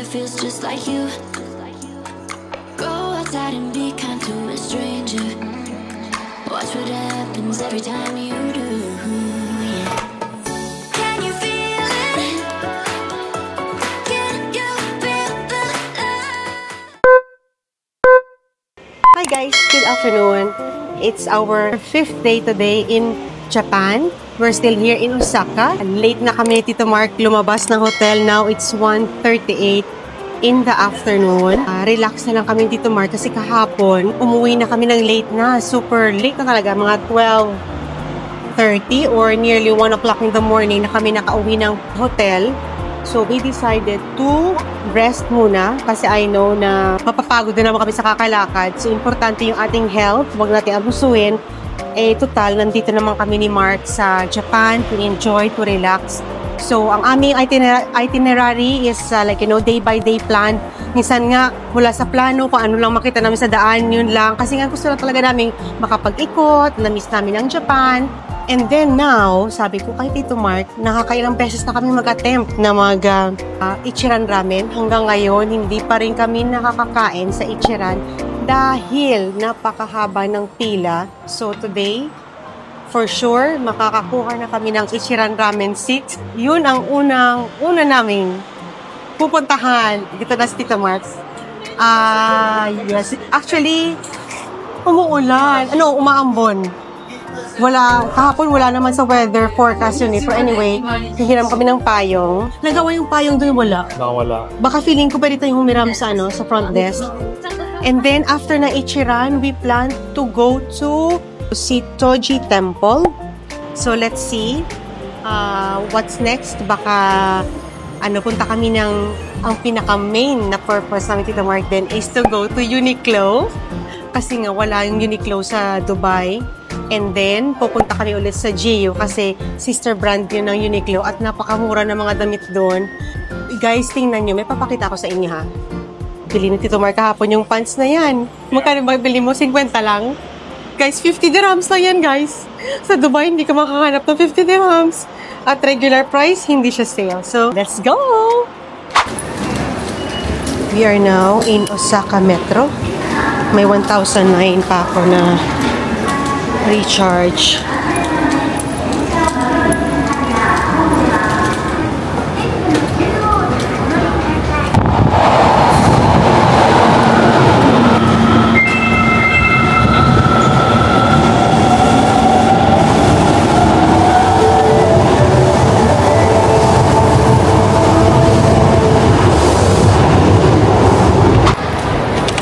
feels just like you. Go outside and be kind to a stranger. Watch what happens every time you do. Yeah. Can you feel it? Can you feel the love? Hi guys, good afternoon. It's our 5th day today in Japan. We're still here in Osaka. Late na kami ni Tito Mark lumabas ng hotel. Now it's 1:38 in the afternoon. Relax na lang kami ni Tito Mark kasi kahapon umuwi na kami ng late na. Super late na talaga. Mga 12:30 or nearly 1 o'clock in the morning na kami nakauwi ng hotel. So we decided to rest muna kasi I know na mapapagod na naman kami sa kakalakad. So importante yung ating health. Huwag natin abusuin. Eh, total, nandito naman kami ni Mark sa Japan to enjoy, to relax. So, ang aming itinerary is like, you know, day-by-day plan. Minsan nga, mula sa plano, kung ano lang makita namin sa daan, yun lang. Kasi nga gusto na talaga namin makapag-ikot, na-miss namin ang Japan. And then now, sabi ko kay Tito Mark, nakakailang beses na kami mag-attempt na Ichiran ramen. Hanggang ngayon, hindi pa rin kami nakakakain sa Ichiran dahil napakahaba ng pila. So today, for sure, makakakuha na kami ng Ichiran ramen seat. Yun ang una naming pupuntahan. Dito na si Tito Mark. Yes. Actually, umuulan. Umaambon. Kahapon wala naman sa weather forecast yun eh. But anyway, hihiram kami ng payong. Nagawa yung payong doon, wala. Nakawala. Baka feeling ko pwede tayong humiram sa front desk. And then, after na Ichiran, we plan to go to Toji Temple. So, let's see what's next. Baka, punta kami ang pinaka-main na purpose namin, Tito Mark, then is to go to Uniqlo. Kasi nga, wala yung Uniqlo sa Dubai. And then, pupunta kami ulit sa GU kasi sister brand yun ng Uniqlo at napakamura ng mga damit doon. Guys, tingnan nyo. May papakita ko sa inyo, ha? Bili ni Tito Mark kahapon yung pants na yan. Magkano ba bili mo? 50 lang? Guys, 50 dirhams lang yan, guys. Sa Dubai, hindi ka makahanap ng 50 dirhams. At regular price, hindi siya sale. So, let's go! We are now in Osaka Metro. May 1,009 pa ako na recharge.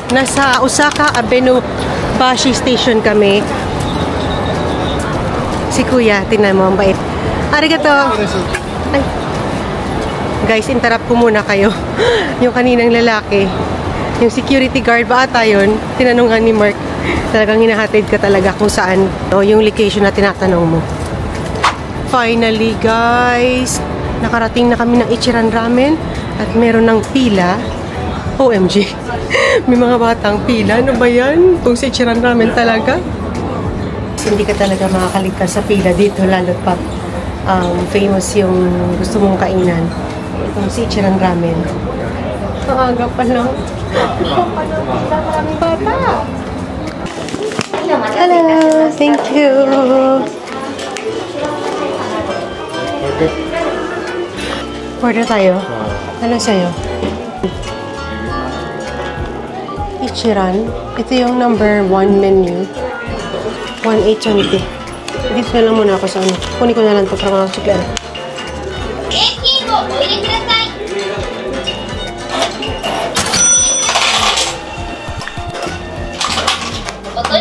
Nasa Osaka Abenobashi Station kami. Si Kuya, tingnan mo, ang bait. Arigato! Ay. Guys, interrupt ko muna kayo. Yung kaninang lalaki, yung security guard ba ata yun? Tinanungan ni Mark. Talagang hinahatid ka talaga kung saan. O, yung location na tinatanong mo. Finally, guys, nakarating na kami ng Ichiran Ramen at meron ng pila. OMG. May mga batang pila. Ano ba yan? Kung si Ichiran Ramen talaga. Hindi ka talaga makakaligtas sa pila dito, lalo pa famous yung gusto mong kainan. Itong si Ichiran Ramen. Maaga pa lang. Maraming bata. Hello! Thank you! Order tayo. Ano sa'yo? Ichiran. Ito yung number 1 menu. 1,820. Dito na lang muna ako sa Kunin ko na lang ito para mga sukyan. Ba't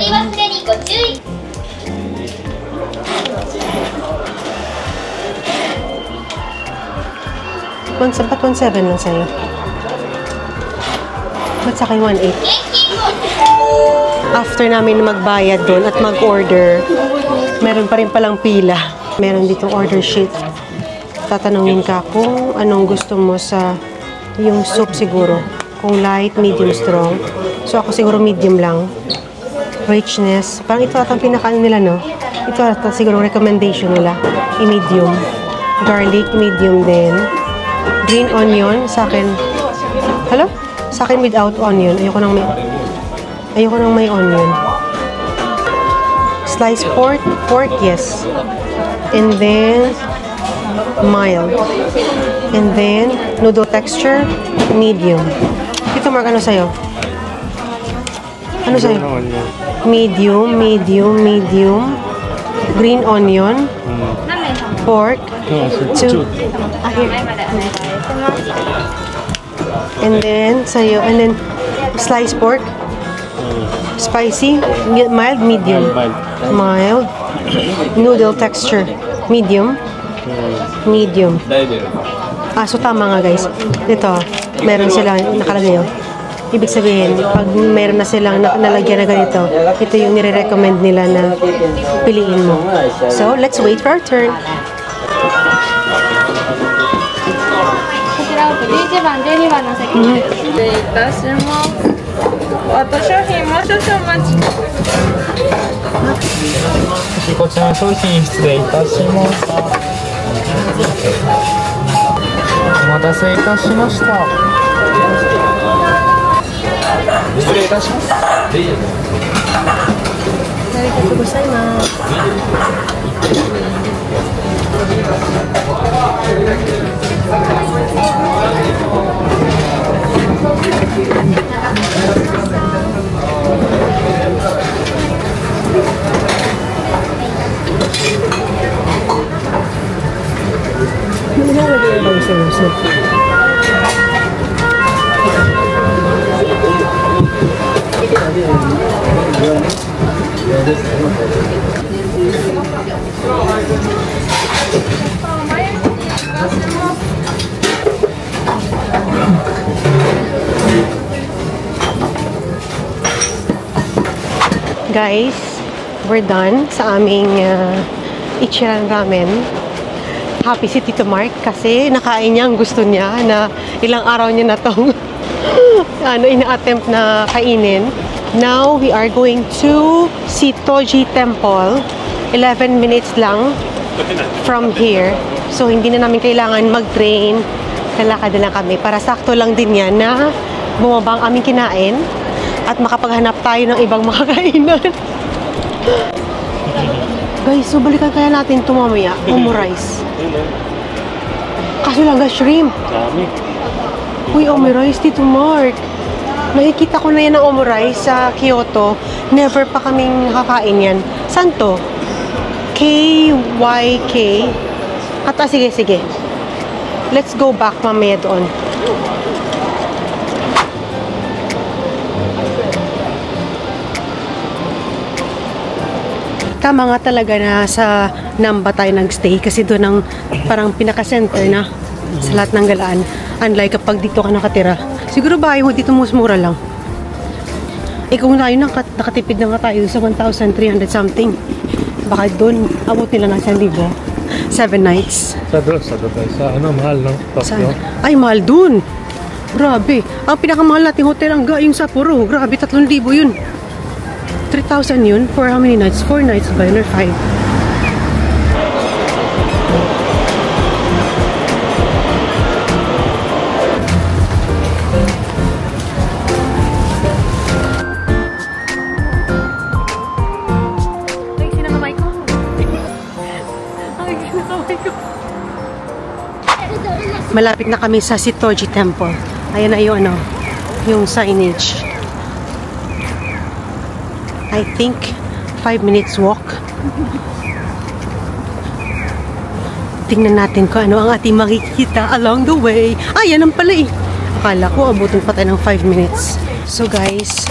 1,700 lang sa'yo? Ba't sa akin 1,800? After namin magbayad doon at mag-order, meron pa rin palang pila. Meron ditong order sheet. Tatanungin ka kung anong gusto mo sa yung soup siguro. Kung light, medium, strong. So ako siguro medium lang. Richness. Parang ito atang pinakain nila, no? Ito ata siguro recommendation nila. I-medium. Garlic, medium din. Green onion, sa akin Hala? Sa akin without onion. Ayoko nang may onion. Sliced pork? Pork, yes. And then, mild. And then, noodle texture, medium. Ito, Mark, ano sa'yo? Ano sa'yo? Medium, medium, medium. Green onion. Pork. 2. Ah, here. And then, sa'yo. And then, sliced pork. Spicy. Mild, medium. Mild. Noodle texture. Medium. Medium. Ah, so tama nga guys. Ito, meron silang nakalagay yun. Ibig sabihin, pag meron na silang nalagyan na ganito, ito yung nire-recommend nila na piliin mo. So, let's wait for our turn. 11番、12番の席です。失礼いたします。あと商品もう少々お待ち。こちらの商品失礼いたします。お待たせいたしました。失礼いたします。ありがとうございます。Guys, we're done sa aming Ichiran Ramen. Happy si Tito Mark kasi nakain niya ang gusto niya na ilang araw niya na tong ina-attempt na kainin. Now, we are going to Sitoji Temple. 11 minutes lang from here. So, hindi na namin kailangan mag-train. Lalakad na lang kami. Para sakto lang din yan na bumaba ang aming kinain at makapaghanap tayo ng ibang makakainan. Guys, so balikan kaya natin ito mamaya. Omurice. Kaso lang ga shrimp. Uy, omurice, Tito Mark. Nakikita ko na yan ang omurice sa Kyoto. Never pa kaming nakakain yan. Saan to? KYK. At sige, sige. Let's go back mamaya doon. Tama nga talaga na sa Namba tayo nag-stay kasi doon ang parang pinaka-center na sa lahat ng galaan. Unlike kapag dito ka nakatira. Siguro bahay mo dito mas mura lang. Eh kung tayo nakatipid na nga tayo sa 1,300 something. Baka doon, abot nila ng 1,000. 7 nights. Sa ano, mahal lang. Ay, mahal doon. Grabe. Ang pinakamahal nating hotel ang yung Sapporo. Grabe, 3,000 yun. 3,000 yun for how many nights? 4 nights ba yun or 5? Ay, sinangamay ko. Ay, sinangamay ko. Malapit na kami sa Sitoji Temple. Ayan na yung yung signage. I think 5 minutes walk. Tingnan natin kung ano ang ating makikita along the way. Ay, yan ang pala eh. Akala ko abutin pa tayo ng 5 minutes. So guys,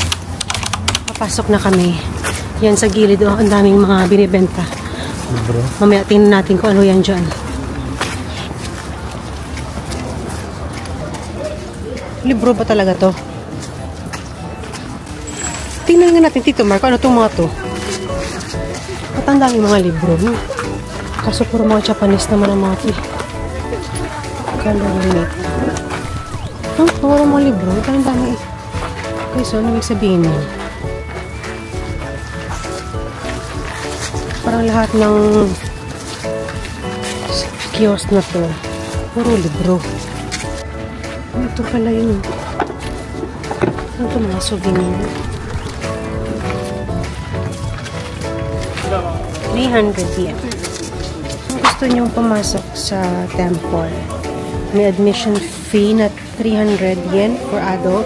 papasok na kami. Yan sa gilid, oh, ang daming mga binibenta. Mamaya tingnan natin kung ano yan dyan. Libro ba talaga to? Tingnan nga natin, Tito Mark, ano itong mga to? At ang daming mga libro. Kaso puro mga Japanese naman ang mga to. Ganda rin. Puro mga libro. Ang dami. Okay, so ano may sabihin niya? Parang lahat ng kiosk na to. Puro libro. Ito pala yun. Ano ito mga souvenir? 300 yen. Kung gusto niyong pumasok sa temple, may admission fee na 300 yen for adult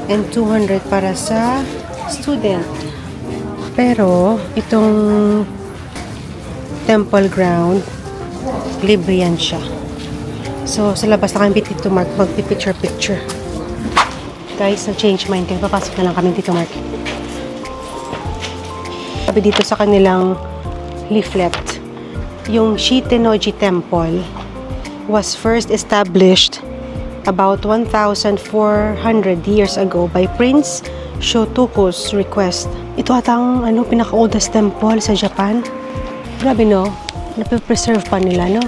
and 200 para sa student. Pero, itong temple ground, libre yan siya. So, sa labas na kami dito, Mark, magpipicture-picture. Guys, na-change mind kayo. Papasok na lang kami dito, Mark. Sabi dito sa kanilang leaflet, yung Shitenoji Temple was first established about 1,400 years ago by Prince Shotoku's request. Ito atang pinaka-oldest temple sa Japan. Grabe, no? Napipreserve pa nila, no?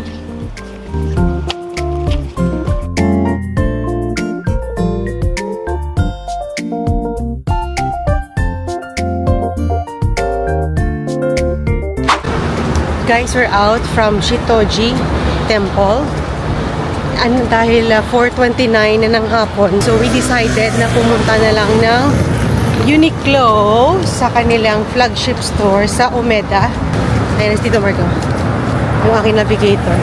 Guys, we're out from Shitoji Temple. Dahil 4:29 na ng hapon. So, we decided na pumunta na lang ng Uniqlo sa kanilang flagship store sa Umeda. Ayan, Tito Mark. Yung aking navigator.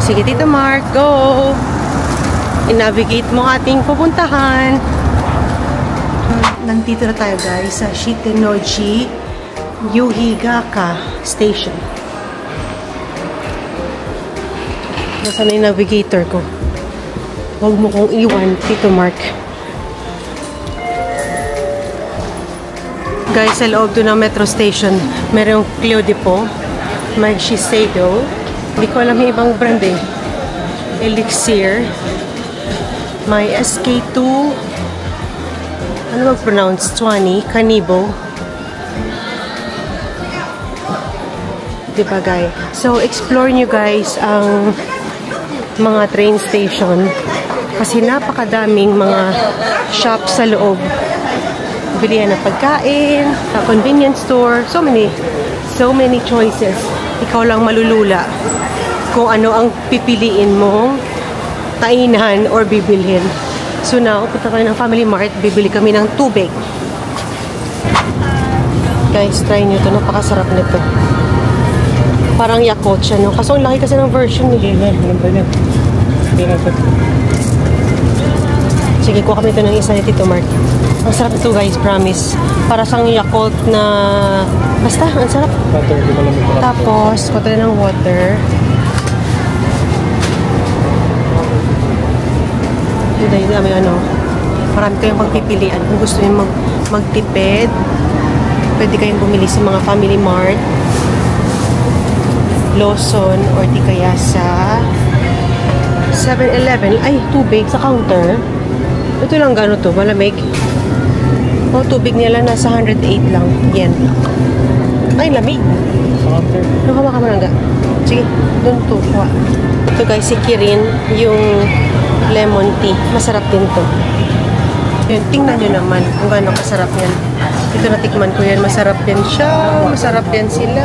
Sige, Tito Mark, go! I-navigate mo ating pupuntahan. Nandito na tayo, guys, sa Shitenoji Yuhigaka Station. Nasaan na yung navigator ko? Huwag mo kong iwan, Tito Mark. Guys, sa loob doon ng metro station, merong Cleo Depot, may Shiseido, hindi ko alam yung ibang brand eh. Elixir, may SK2, ano mag-pronounce? Twani, Kanibo. Diba, guys? So, explore nyo, guys, ang mga train station. Kasi napakadaming mga shop sa loob. Bilihan ng pagkain, convenience store, so many choices. Ikaw lang malulula kung ano ang pipiliin mong kainan or bibilhin. So now, punta tayo ng Family Mart, bibili kami ng tubig. Guys, try nyo ito. Napakasarap nito. Parang Yakult siya, no? Kaso ang laki kasi ng version eh. Sige, kuha kami ito ng isa ni Tito Mark. Ang sarap ito, guys, promise. Para sang Yakult na... Basta, ang sarap. Tapos, kuha tayo ng water. Dahil may marami kayong pagpipilian. Kung gusto nyo magtipid, pwede kayong bumili sa mga Family Mart, Lawson, or di kaya sa 7-Eleven. Ay, tubig sa counter. Ito lang gano'n to, malamig. O, tubig nila nasa 108 lang. Yen. Ay, lamig. Nakama ka marangga. Sige, doon to. Kuha. Ito guys, si Kirin, yung lemon tea. Masarap din to. Yun, tingnan nyo naman kung gano'n kasarap yan. Ito natikman ko yan. Masarap din siya. Masarap din sila.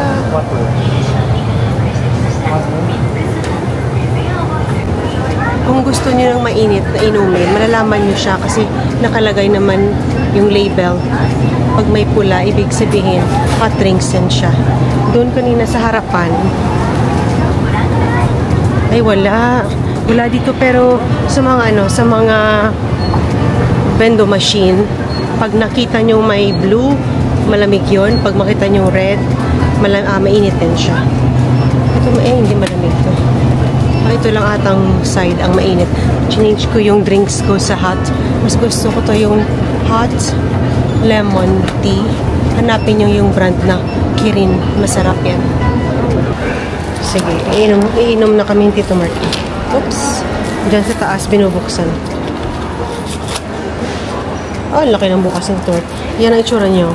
Kung gusto niyo ng mainit na inumin, malalaman niyo siya kasi nakalagay naman yung label. Pag may pula, ibig sabihin hot drinks yan siya. Doon kanina sa harapan, ay wala dito, pero sa mga sa mga vendo machine, pag nakita niyo may blue, malamig yon. Pag makita niyo red, mainit din siya. Ito hindi malamig to. Ito lang atang side ang mainit. Change ko yung drinks ko sa hot. Mas gusto ko to yung hot lemon tea. Hanapin nyo yung brand na Kirin. Masarap yan. Sige, iinom na kami Tito Mark. Oops. Diyan sa taas binubuksan. Oh, laki ng bukas ng Tito Mark. Yan ang itsura nyo.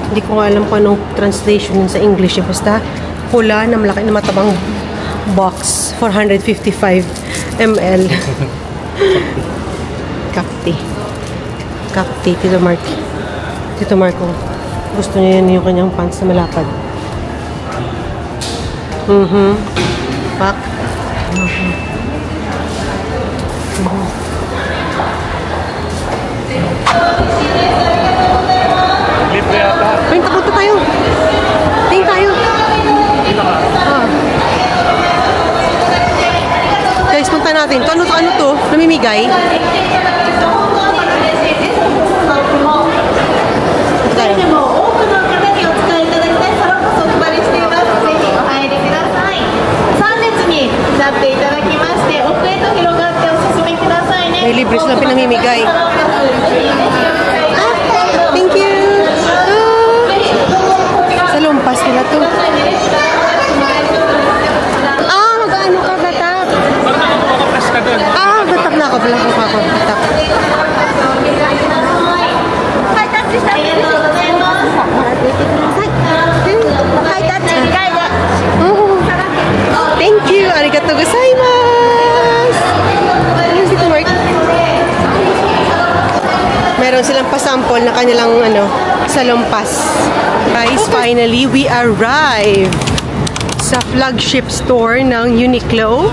Hindi ko alam kung anong translation sa English. Basta pula na malaki na matabang box, 455 ml. Kapti, Tito Mark. Tito Marco, gusto niya yun yung kanyang pants na malapad. Pak. Libre yata. Ayun, punta tayo. Tingin tayo. Ah. Guys, punta natin. Ano to? Namimigay? May libre silang pinamimigay. Thank you. Sa lumpas nila to. Mag-ano ka, batak? Batak na ako. Balang ko ako. Batak. Thank you. Arigatou gozaimasu. Meron silang pasample na kanilang salumpas. Guys, finally, we arrived sa flagship store ng Uniqlo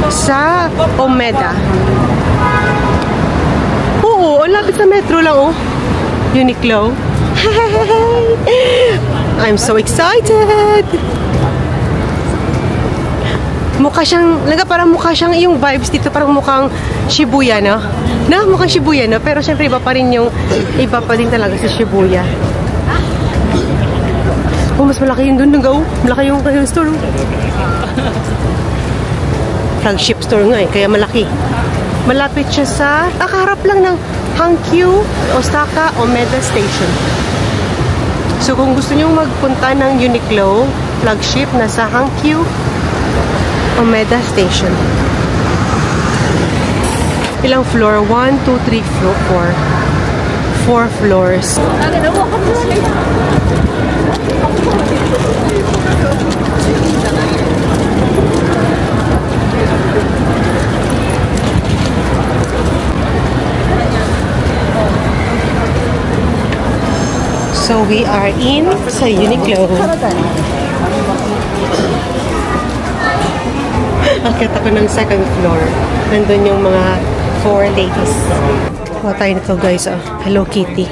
sa Omeda. Oo, lapit sa metro lang, oh. Uniqlo. I'm so excited! Parang mukha siyang yung vibes dito, parang mukhang Shibuya, no? Mukhang Shibuya, no? Pero syempre iba pa din talaga sa Shibuya. Mas malaki yung dun, malaki yung store. Flagship store nga kaya malaki. Malapit siya sa, nakaharap lang ng Hankyu Osaka Omeda Station. So kung gusto nyo magpunta ng Uniqlo flagship, nasa Hankyu Omeda Station. Ilang floor? 1, 2, 3, 4. 4 floors. So we are in sa Uniqlo. Akit ako ng second floor. Nandun yung mga 4 ladies. Kuha tayo nito guys. Hello Kitty.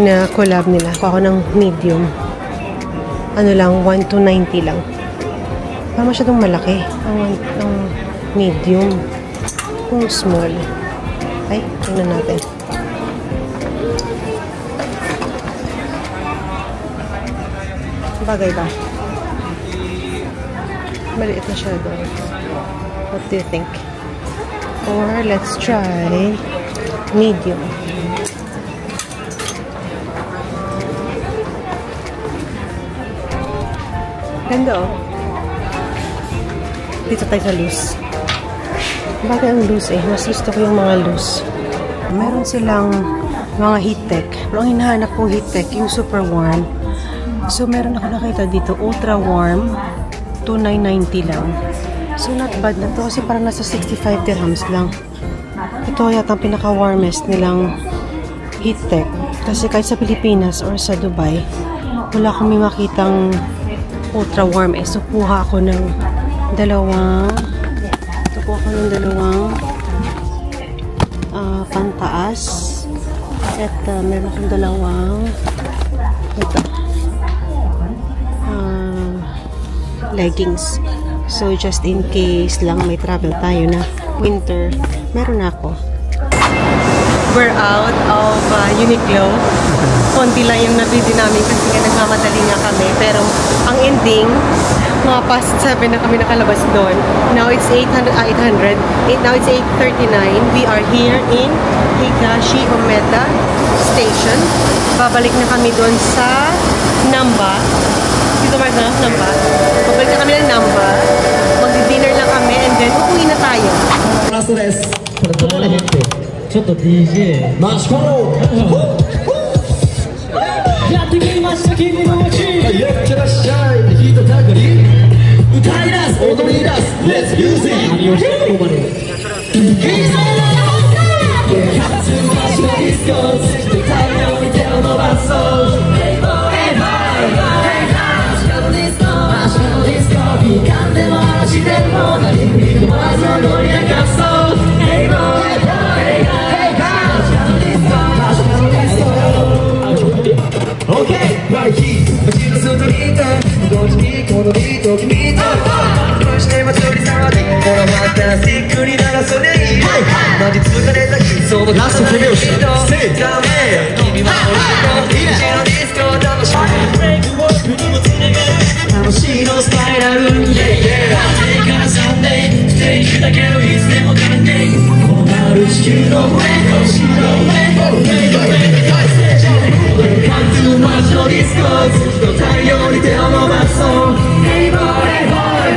Na collab nila. Kuha ko ng medium. Ano lang, 1,290 lang. Parang masyadong malaki. Ang medium. Kung small. Ay, tingnan natin. Bagay ba? Maliit na siya doon. What do you think? Or let's try medium. Ganda oh. Dito tayo sa loose. Bagay ang loose eh. Mas gusto ko yung mga loose. Meron silang mga heat tech. Pero ang hinahanap kong heat tech, yung super warm. So meron ako nakita dito, ultra warm. 2,990 lang. So not bad na to kasi parang nasa 65 dirhams lang. Ito yata ang pinaka-warmest nilang heat tech. Kasi kahit sa Pilipinas or sa Dubai, wala kami makitang ultra warm eh. So kuha ako ng dalawang pantaas. At meron akong dalawang leggings. So, just in case lang may travel tayo na winter, meron ako. We're out of Uniqlo. Konti lang yung nabili namin kasi nga nagmamadali nga kami. Pero, ang ending, mga past 7 na kami nakalabas doon. Now, it's 800. Now, it's 8:39. We are here in Higashi Omeda Station. Babalik na kami doon sa Namba. Dito Mark na, Namba. Babalik na kami ng Namba. Magdi-dinner lang kami and then uuwi na tayo. Lastです。これどこで減ってちょっと DJ マシュマロやってきました君の街やってらっしゃいヒートたぐり歌い出す踊り出す Let's use it 何をしてここまで初の街のディスコそして太陽に手を伸ばそうHey boy Hey boy Hey boy ディスコマシュマロディスコ敏感でも嵐でも何も見るまず踊り明かそうHey boy Hey boy Hey boy マシュマロディスコちにこのビートを君とそして街より騒ぎこのファンタスティックにならそれいいマジ疲れた日そのラスト手拍子ダメ君は俺の一のディスコ楽しい楽しいのスパイラル Yeah からサンデーステージだけどいつでもダメデーこうなる地球の上星の上街のディスコ月の太陽に手を伸ばそう Hey boy, hey boy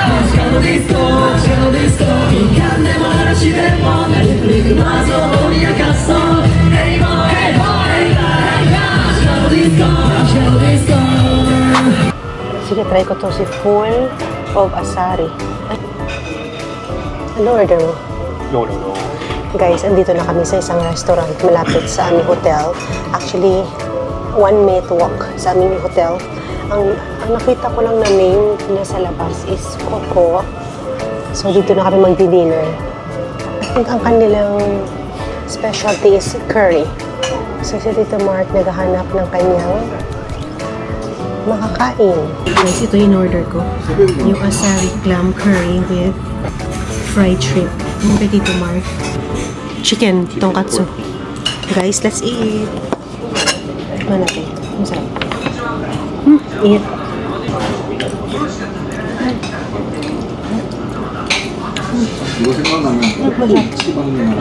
街のディスコ街のディスコ敏感でも嵐でもなりふりくまずを盛り上がそう Hey boy, hey boy 街のディスコ街のディスコ Sige, try ko to si full of asari. Ano order mo? No. Guys, andito na kami sa isang restaurant malapit sa aming hotel. Actually, 1-minute walk sa aming hotel. Ang nakita ko lang na name na sa labas is Coco. So, dito na kami magdi-dinner. I think ang kanilang specialty is curry. So, si Tito Mark naghahanap ng kanyang makakain. Guys, ito yung order ko. Yung asari clam curry with fried shrimp. Yung kay Tito Mark. Chicken, tonkatsu. Guys, let's eat. Tikman natin. Masarap. Eat. 이거 생각나면 꼭 치방면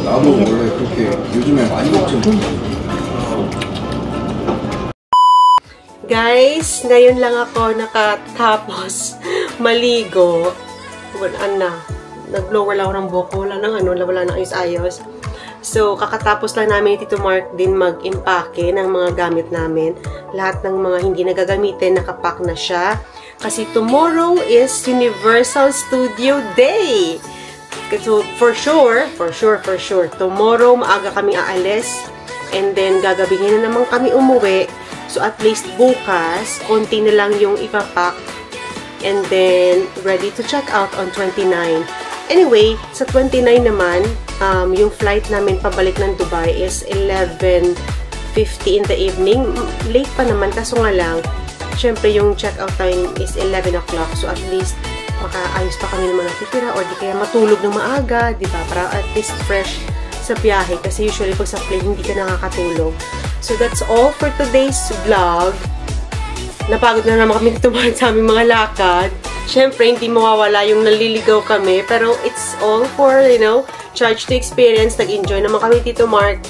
나도 원래 그렇게 요즘에 많이 먹지 Guys, ngayon lang ako nakatapos maligo. Nag-blower lang ako ng buhok. Wala nang ayos-ayos. So, kakatapos lang namin ni Tito Mark din mag-impake ng mga gamit namin. Lahat ng mga hindi nagagamitin, nakapack na siya. Kasi tomorrow is Universal Studio Day. So, for sure, tomorrow maaga kami aalis. And then, gagabihin na naman kami umuwi. So, at least bukas, konti na lang yung ipapack. And then, ready to check out on 29. Anyway, sa 29 naman, yung flight namin pabalik ng Dubai is 11:50 in the evening. Late pa naman, kaso nga lang, syempre yung check-out time is 11 o'clock. So, at least, makaayos pa kami ng mga natitira or di kaya matulog ng maaga, di ba? Para at least fresh sa biyahe. Kasi usually, pag sa plane, hindi ka nakakatulog. So, that's all for today's vlog. Napagod na naman kami dito sa aming mga lakad. Siyempre, hindi mawawala yung naliligaw kami. Pero, it's all for, charge to experience. Nag-enjoy naman kami dito, Mark.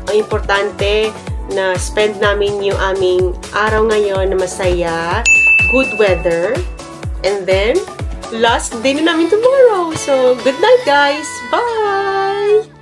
Ang importante na spend namin yung aming araw ngayon na masaya. Good weather. And then, last day na namin tomorrow. So, good night, guys. Bye!